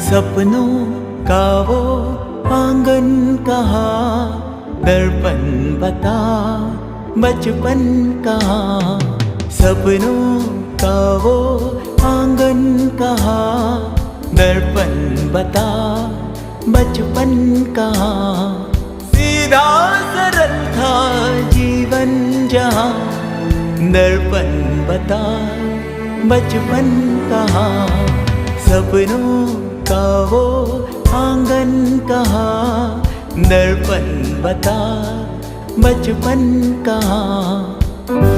सपनों का वो आंगन कहाँ, दर्पण बता बचपन कहाँ। सपनों का वो आंगन कहाँ, दर्पण बता बचपन कहाँ। सीधा सरल था जीवन जहाँ, दर्पण बता बचपन कहाँ। सपनों का वो आंगन कहाँ, दर्पण बता बचपन कहाँ।